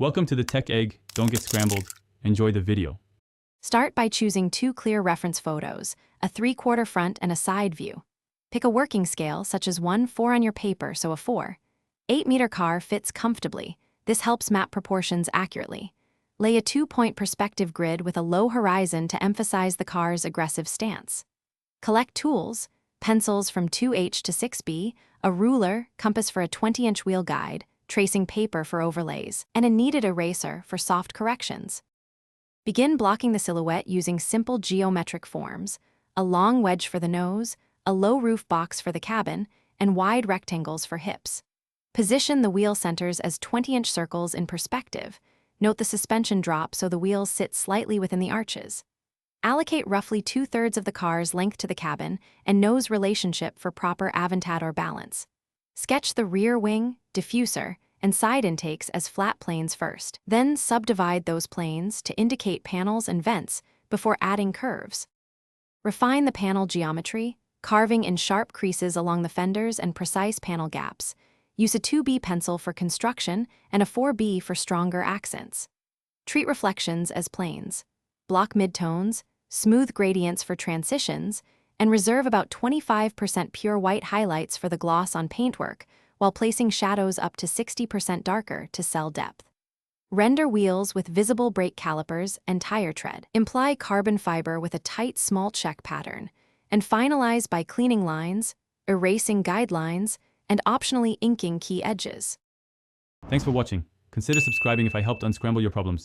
Welcome to the Tech Egg. Don't get scrambled. Enjoy the video. Start by choosing 2 clear reference photos, a 3/4 front and a side view. Pick a working scale, such as 1:4 on your paper, so a 4. 8-meter car fits comfortably. This helps map proportions accurately. Lay a 2-point perspective grid with a low horizon to emphasize the car's aggressive stance. Collect tools, pencils from 2H to 6B, a ruler, compass for a 20-inch wheel guide, tracing paper for overlays, and a kneaded eraser for soft corrections. Begin blocking the silhouette using simple geometric forms, a long wedge for the nose, a low roof box for the cabin, and wide rectangles for hips. Position the wheel centers as 20-inch circles in perspective. Note the suspension drop so the wheels sit slightly within the arches. Allocate roughly 2/3 of the car's length to the cabin and nose relationship for proper Aventador balance. Sketch the rear wing, diffuser, and side intakes as flat planes first. Then subdivide those planes to indicate panels and vents before adding curves. Refine the panel geometry, carving in sharp creases along the fenders and precise panel gaps. Use a 2B pencil for construction and a 4B for stronger accents. Treat reflections as planes. Block midtones, smooth gradients for transitions, and reserve about 25% pure white highlights for the gloss on paintwork, while placing shadows up to 60% darker to sell depth. Render wheels with visible brake calipers and tire tread. Imply carbon fiber with a tight small check pattern, and finalize by cleaning lines, erasing guidelines, and optionally inking key edges. Thanks for watching. Consider subscribing if I helped unscramble your problems.